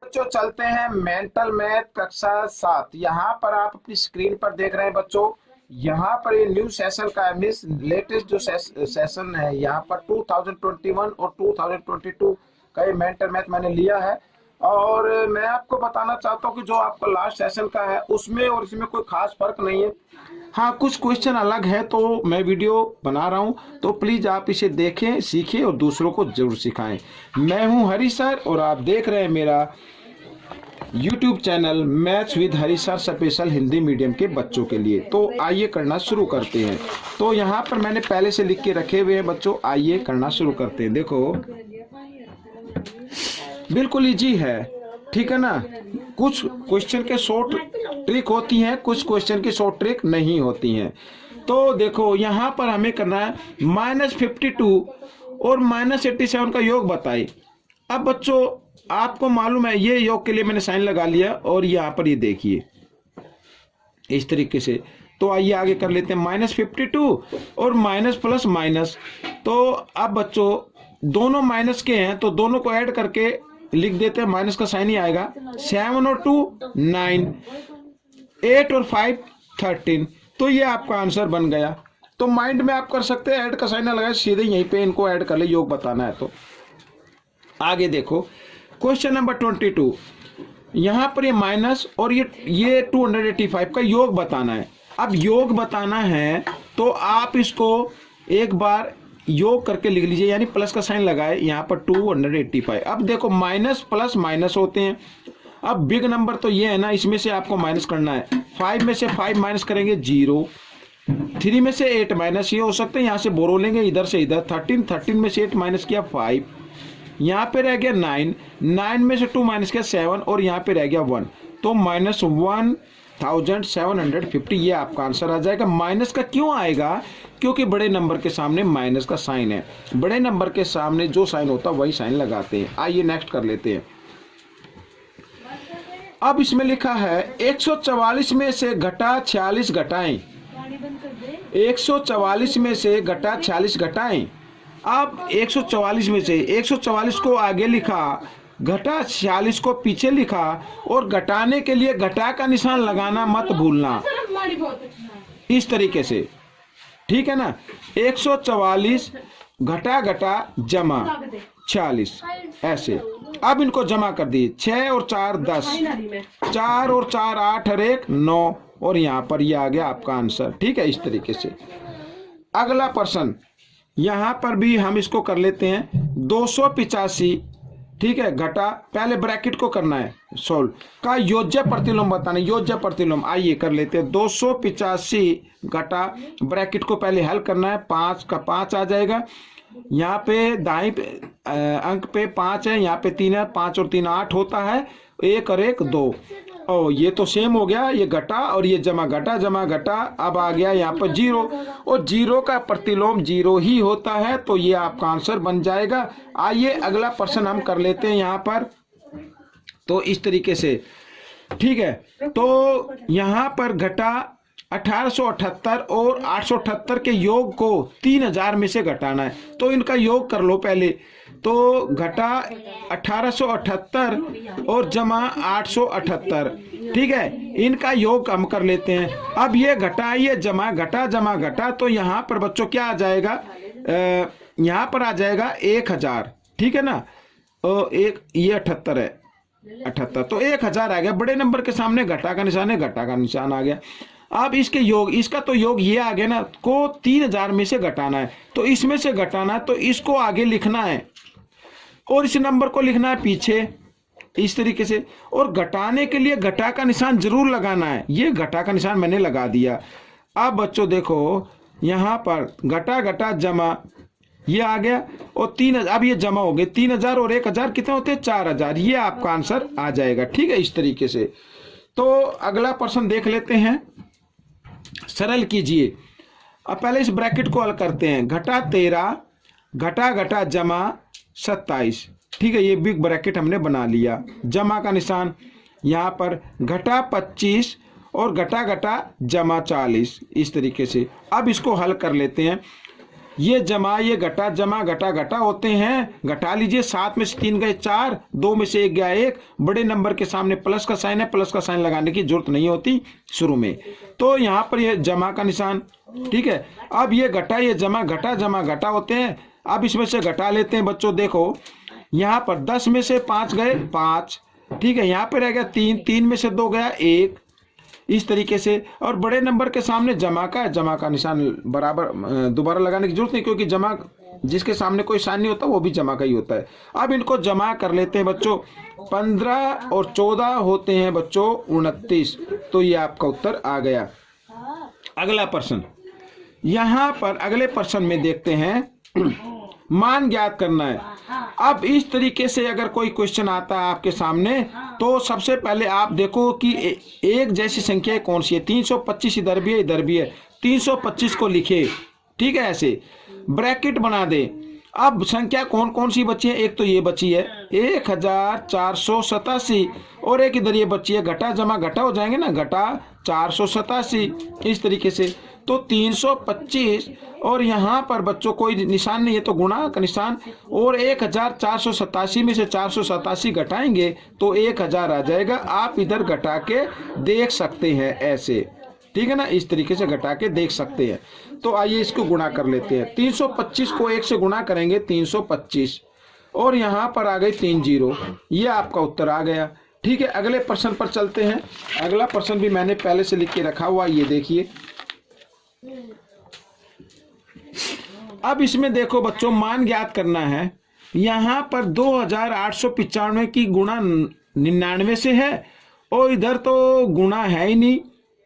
बच्चों चलते हैं मेंटल मैथ कक्षा 7। यहाँ पर आप अपनी स्क्रीन पर देख रहे हैं बच्चों। यहाँ पर ये न्यू सेशन का है, मीन्स लेटेस्ट जो सेशन है यहाँ पर 2021 और 2022 का ये मेंटल मैथ मैंने लिया है। और मैं आपको बताना चाहता हूँ कि जो आपका लास्ट सेशन का है उसमें और इसमें कोई खास फर्क नहीं है। हाँ, कुछ क्वेश्चन अलग है तो मैं वीडियो बना रहा हूँ, तो प्लीज आप इसे देखें, सीखें और दूसरों को जरूर सिखाएं। मैं हूँ हरी सर और आप देख रहे हैं मेरा YouTube channel maths with Hari sir special Hindi medium के बच्चों के लिए। तो आइए करना शुरू करते हैं। तो यहाँ पर मैंने पहले से लिख के रखे हुए हैं बच्चों, आइए करना शुरू करते हैं। देखो बिल्कुल इजी है, ठीक है ना। कुछ क्वेश्चन के शॉर्ट ट्रिक होती हैं, कुछ क्वेश्चन की शॉर्ट ट्रिक नहीं होती हैं। तो देखो यहाँ पर हमें करना है -52 और -87 का योग बताइए। अब बच्चों आपको मालूम है ये योग के लिए मैंने साइन लगा लिया और यहाँ पर ये देखिए इस तरीके से। तो आइए आगे कर लेते हैं -52 और माइनस प्लस माइनस। तो अब बच्चों दोनों माइनस के हैं तो दोनों को ऐड करके लिख देते हैं, माइनस का साइन ही आएगा। 7 और 2 9, 8 और 5 13। तो ये आपका आंसर बन गया। तो माइंड में आप कर सकते हैं, ऐड का साइन लगाए सीधे यहीं पे इनको ऐड कर ले, योग बताना है। तो आगे देखो क्वेश्चन नंबर 22। यहां पर ये माइनस और ये 285 का योग बताना है। अब योग बताना है तो आप इसको एक बार योग करके लिख लीजिए, यानी प्लस का साइन लगाए यहाँ पर 285। अब देखो माइनस प्लस माइनस होते हैं। अब बिग नंबर तो ये है ना, इसमें से आपको माइनस करना है। 5 में से 5 माइनस करेंगे 0, 3 में से 8 माइनस ये हो सकते हैं, यहाँ से बोरो लेंगे इधर से इधर। 13 में से 8 माइनस किया 5, यहाँ पे रह गया 9, 9 में से 2 माइनस किया 7 और यहाँ पे रह गया 1। तो -1750 ये आपका आंसर आ जाएगा। माइनस का क्यों आएगा? क्योंकि बड़े नंबर के सामने माइनस का साइन है। बड़े नंबर के सामने जो साइन होता है वही साइन लगाते हैं। आइए नेक्स्ट कर लेते हैं। अब इसमें लिखा है 144 में से घटा 46 घटाएं। 144 में से घटा 46 घटाएं। अब 144 में से 144 को आगे लिखा, घटा 46 को पीछे लिखा और घटाने के लिए घटा का निशान लगाना मत भूलना, इस तरीके से, ठीक है ना। 144 घटा घटा जमा 46 ऐसे। अब इनको जमा कर दिए, 6 और 4 10, 4 और 4 8 और 1 9 और यहाँ पर ये आ गया आपका आंसर, ठीक है। इस तरीके से अगला प्रश्न यहाँ पर भी हम इसको कर लेते हैं। 285, ठीक है, घटा, पहले ब्रैकेट को करना है सोल्व का योज्य प्रतिलोम बताना, योज्य प्रतिलोम। आइए कर लेते हैं। 285 घटा ब्रैकेट को पहले हल करना है, 5 का 5 आ जाएगा। यहाँ पे दाएं अंक पे 5 है, यहाँ पे 3 है, 5 और 3 8 होता है, 1 और 1 2। ओ ये तो सेम हो गया, ये घटा और ये जमा, घटा जमा घटा। अब आ गया यहाँ पर 0 और 0 का प्रतिलोम 0 ही होता है, तो ये आपका आंसर बन जाएगा। आइए अगला प्रश्न हम कर लेते हैं यहाँ पर। तो इस तरीके से, ठीक है। तो यहाँ पर घटा 1878 और 878 के योग को 3000 में से घटाना है, तो इनका योग कर लो पहले। तो घटा 1878 और जमा 878, ठीक है, इनका योग हम कर लेते हैं। अब ये घटा ये जमा, घटा जमा घटा, तो यहाँ पर बच्चों क्या आ जाएगा, यहाँ पर आ जाएगा 1000, ठीक है ना। एक ये 78 है, 78 तो 1000 आ गया। बड़े नंबर के सामने घटा का निशान है, घटा का निशान आ गया। अब इसके योग, इसका तो योग ये आ गया ना, को 3000 में से घटाना है, तो इसमें से घटाना है, तो इसको आगे लिखना है और इस नंबर को लिखना है पीछे, इस तरीके से। और घटाने के लिए घटा का निशान जरूर लगाना है, ये घटा का निशान मैंने लगा दिया। अब बच्चों देखो यहाँ पर घटा घटा जमा ये आ गया और 3000, अब ये जमा हो गए। 3000 और 1000 कितने होते हैं, 4000। ये आपका आंसर आ जाएगा, ठीक है, इस तरीके से। तो अगला प्रश्न देख लेते हैं, सरल कीजिए। अब पहले इस ब्रैकेट को हल करते हैं। घटा 13 घटा घटा जमा 27, ठीक है, ये बिग ब्रैकेट हमने बना लिया। जमा का निशान यहाँ पर घटा 25 और घटा घटा जमा 40, इस तरीके से। अब इसको हल कर लेते हैं। ये जमा ये घटा जमा घटा घटा होते हैं, घटा लीजिए। 7 में से 3 गए 4, 2 में से 1 गया 1। बड़े नंबर के सामने प्लस का साइन है, प्लस का साइन लगाने की जरूरत नहीं होती शुरू में। तो यहाँ पर ये जमा का निशान, ठीक है। अब ये घटा ये जमा घटा होते हैं। अब इसमें से घटा लेते हैं बच्चों। देखो यहाँ पर 10 में से 5 गए 5, ठीक है। यहाँ पे रह गया 3, 3 में से 2 गया 1, इस तरीके से। और बड़े नंबर के सामने जमा का निशान बराबर दोबारा लगाने की जरूरत नहीं, क्योंकि जमा जिसके सामने कोई साइन नहीं होता वो भी जमा का ही होता है। अब इनको जमा कर लेते हैं बच्चों। 15 और 14 होते हैं बच्चों 29। तो ये आपका उत्तर आ गया। अगला प्रश्न, यहाँ पर अगले प्रश्न में देखते हैं मान ज्ञात करना है। अब इस तरीके से अगर कोई क्वेश्चन आता है आपके सामने, तो सबसे पहले आप देखो कि एक जैसी संख्या कौन सी है। 325 इधर भी है 325 को लिखे, ठीक है। ऐसे ब्रैकेट बना दे। अब संख्या कौन कौन सी बची है, एक तो ये बची है 1487 और एक इधर ये बची है, घटा जमा घटा हो जाएंगे ना, घटा 487, इस तरीके से। तो 325 और यहाँ पर बच्चों कोई निशान नहीं है तो गुणा का निशान, और 1487 में से 487 घटाएंगे तो 1000 आ जाएगा। आप इधर घटा के देख सकते हैं ऐसे, ठीक है ना, इस तरीके से घटा के देख सकते हैं। तो आइए इसको गुणा कर लेते हैं। 325 को 1 से गुणा करेंगे 325, और यहाँ पर आ गई 3 0। ये आपका उत्तर आ गया, ठीक है। अगले प्रश्न पर चलते हैं। अगला प्रश्न भी मैंने पहले से लिख के रखा हुआ, ये देखिए। अब इसमें देखो बच्चों मान ज्ञात करना है। यहाँ पर 2895 की गुणा 99 से है, और इधर तो गुणा है ही नहीं,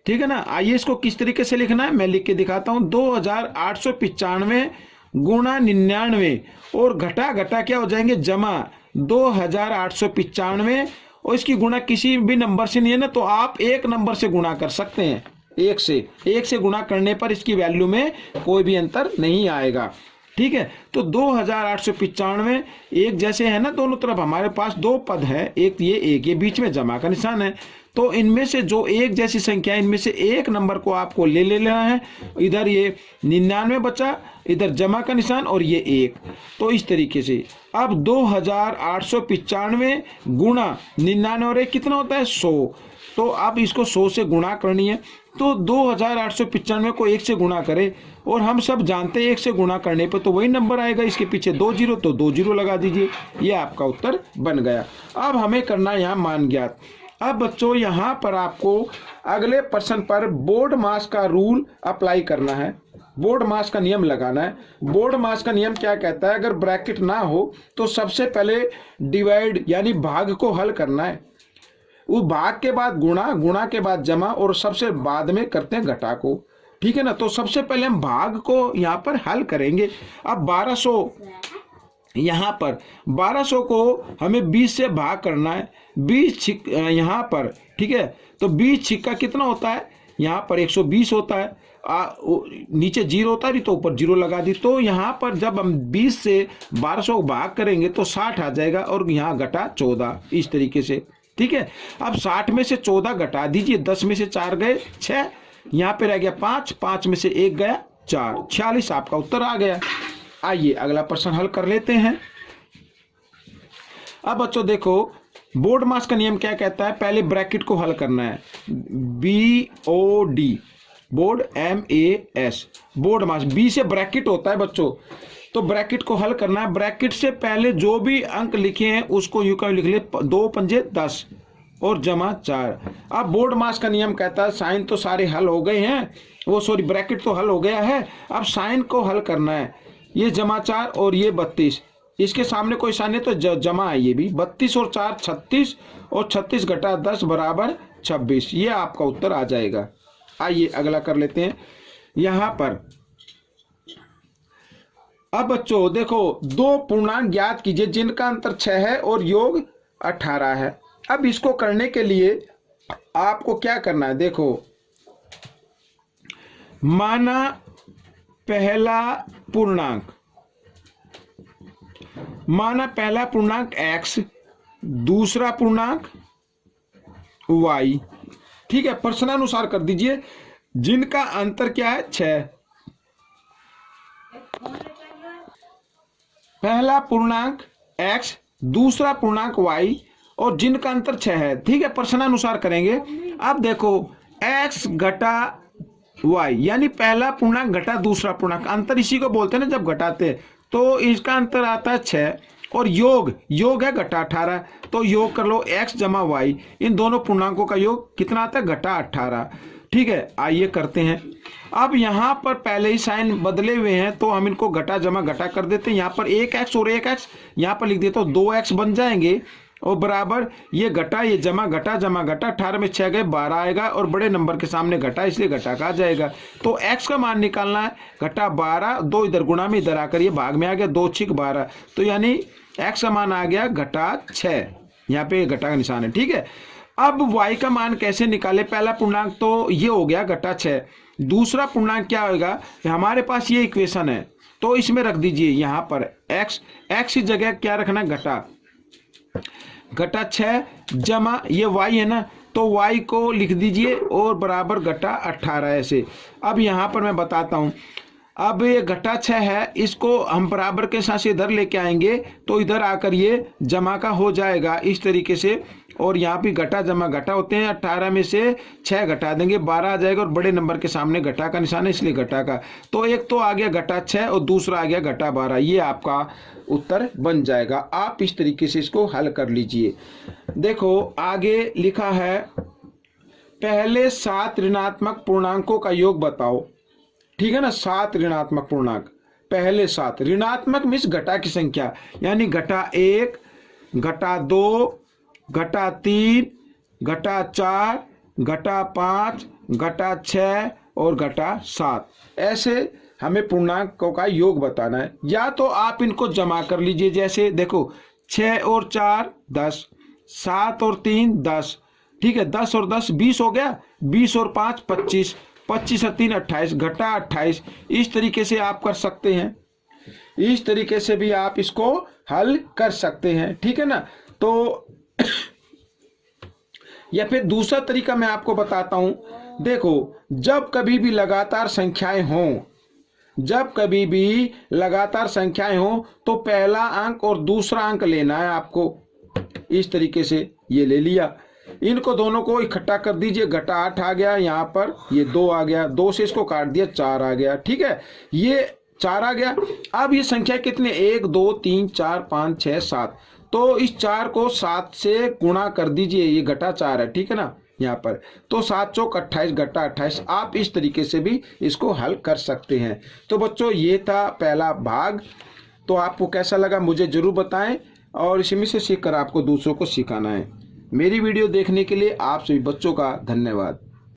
ठीक है ना। आइए इसको किस तरीके से लिखना है मैं लिख के दिखाता हूँ। 2895 गुणा 99 और घटा घटा क्या हो जाएंगे जमा 2895, और इसकी गुणा किसी भी नंबर से नहीं है ना, तो आप एक नंबर से गुणा कर सकते हैं। एक से गुणा करने पर इसकी वैल्यू में कोई भी अंतर नहीं आएगा, ठीक है। तो 2895 एक जैसे है ना, दोनों तरफ हमारे पास 2 पद है, एक ये बीच में जमा का निशान है। तो इनमें से जो एक जैसी संख्या, इनमें से एक नंबर को आपको ले लेना है। इधर ये 99 बचा, इधर जमा का निशान और ये 1। तो इस तरीके से अब 2895 गुणा 99 और 1 कितना होता है 100। तो अब इसको 100 से गुणा करनी है। तो 2895 को 1 से गुणा करें, और हम सब जानते हैं 1 से गुणा करने पर तो वही नंबर आएगा, इसके पीछे 2 0, तो 2 0 लगा दीजिए। ये आपका उत्तर बन गया। अब हमें करना है यहाँ मान ज्ञात। अब बच्चों यहाँ पर आपको अगले प्रश्न पर बोर्ड मास का रूल अप्लाई करना है, बोर्ड मास का नियम लगाना है। बोर्ड मास का नियम क्या कहता है, अगर ब्रैकेट ना हो तो सबसे पहले डिवाइड यानी भाग को हल करना है। वो भाग के बाद गुणा, गुणा के बाद जमा, और सबसे बाद में करते हैं घटा को, ठीक है ना। तो सबसे पहले हम भाग को यहाँ पर हल करेंगे। अब 1200, यहाँ पर 1200 को हमें 20 से भाग करना है। 20 यहाँ पर, ठीक है। तो 20 छिक्का कितना होता है, यहाँ पर 120 होता है। नीचे 0 होता है तो ऊपर 0 लगा दी। तो यहाँ पर जब हम 20 से 1200 को भाग करेंगे तो 60 आ जाएगा, और यहाँ घटा 14, इस तरीके से, ठीक है। अब 60 में से 14 घटा दीजिए, 10 में से 4 गए 6, यहाँ पे रह गया 5, 5 में से 1 गया 4, 46 आपका उत्तर आ गया। आइए अगला प्रश्न हल कर लेते हैं। अब बच्चों देखो बोर्ड मास का नियम क्या कहता है, पहले ब्रैकेट को हल करना है। BOD बोर्ड MAS बोर्ड मास, B से ब्रैकेट होता है बच्चों, तो ब्रैकेट को हल करना है। ब्रैकेट से पहले जो भी अंक लिखे हैं उसको यूं का लिख ले, 2 पंजे 10 और जमा 4। अब बोर्ड मास का नियम कहता है साइन तो सारे हल हो गए हैं, वो सॉरी ब्रैकेट तो हल हो गया है, अब साइन को हल करना है। ये जमा 4 और ये 32, इसके सामने कोई साइन है तो जमा है, ये भी 32 और 4 36, और 36 घटा 10 बराबर 26। ये आपका उत्तर आ जाएगा। आइए अगला कर लेते हैं। यहाँ पर अब बच्चों देखो 2 पूर्णांक ज्ञात कीजिए जिनका अंतर 6 है और योग 18 है। अब इसको करने के लिए आपको क्या करना है, देखो माना पहला पूर्णांक, माना पहला पूर्णांक x, दूसरा पूर्णांक y, ठीक है। प्रश्नानुसार कर दीजिए जिनका अंतर क्या है 6। पहला पूर्णांक x, दूसरा पूर्णांक y और जिनका अंतर 6 है। ठीक है, प्रश्नानुसार करेंगे। अब देखो x घटा y यानी पहला पूर्णांक घटा दूसरा पूर्णांक, अंतर इसी को बोलते हैं ना जब घटाते, तो इसका अंतर आता है 6 और योग है घटा 18, तो योग कर लो x जमा y, इन दोनों पूर्णांकों का योग कितना आता है घटा 18। ठीक है, आइए करते हैं। अब यहाँ पर पहले ही साइन बदले हुए हैं तो हम इनको घटा जमा घटा कर देते हैं। यहाँ पर 1x और 1x यहाँ पर लिख देता हूँ, 2x बन जाएंगे और बराबर ये घटा ये जमा घटा 18 में 6 गए 12 आएगा और बड़े नंबर के सामने घटा इसलिए घटा का आ जाएगा। तो x का मान निकालना है, घटा 12, 2 इधर गुणा में इधर आकर ये भाग में आ गया, 2 6 12, तो यानी x का मान आ गया घटा 6, यहाँ पे घटा का निशान है। ठीक है, अब y का मान कैसे निकाले? पहला पूर्णांक तो ये हो गया घटा 6, दूसरा पूर्णांक क्या होगा? हमारे पास ये इक्वेशन है तो इसमें रख दीजिए यहाँ पर x की जगह क्या रखना? घटा 6 जमा ये y है ना, तो y को लिख दीजिए और बराबर घटा 18 ऐसे। अब यहाँ पर मैं बताता हूँ, अब ये घटा 6 है, इसको हम बराबर के साथ इधर लेके आएंगे तो इधर आकर ये जमा का हो जाएगा इस तरीके से, और यहाँ भी घटा जमा घटा होते हैं, 18 में से 6 घटा देंगे 12 आ जाएगा और बड़े नंबर के सामने घटा का निशान है इसलिए घटा का, तो एक तो आ गया घटा 6 और दूसरा आ गया घटा 12, ये आपका उत्तर बन जाएगा। आप इस तरीके से इसको हल कर लीजिए। देखो आगे लिखा है, पहले 7 ऋणात्मक पूर्णांकों का योग बताओ। ठीक है ना, 7 ऋणात्मक पूर्णांक, पहले 7 ऋणात्मक मीन्स घटा की संख्या, यानी घटा 1, घटा 2, घटा 3, घटा 4, घटा 5, घटा 6 और घटा 7, ऐसे हमें पूर्णांकों का योग बताना है। या तो आप इनको जमा कर लीजिए, जैसे देखो 6 और 4 10, 7 और 3 10, ठीक है, 10 और 10 20 हो गया, 20 और 5 25, 25 और 3 28, घटा 28, इस तरीके से आप कर सकते हैं। इस तरीके से भी आप इसको हल कर सकते हैं। ठीक है ना, तो या फिर दूसरा तरीका मैं आपको बताता हूं। देखो जब कभी भी लगातार संख्याएं हों, जब कभी भी लगातार संख्याएं हों तो पहला अंक और दूसरा अंक लेना है आपको। इस तरीके से ये ले लिया, इनको दोनों को इकट्ठा कर दीजिए, घटा 8 आ गया, यहाँ पर ये 2 आ गया, 2 से इसको काट दिया 4 आ गया। ठीक है, ये 4 आ गया। अब ये संख्या कितने? 1 2 3 4 5 6 7, तो इस 4 को 7 से गुणा कर दीजिए, ये घटा 4 है। ठीक है ना, यहाँ पर तो 7 चौक 28, घटा 28। आप इस तरीके से भी इसको हल कर सकते हैं। तो बच्चों ये था पहला भाग, तो आपको कैसा लगा मुझे जरूर बताएं और इसमें से सीखकर आपको दूसरों को सिखाना है। मेरी वीडियो देखने के लिए आप सभी बच्चों का धन्यवाद।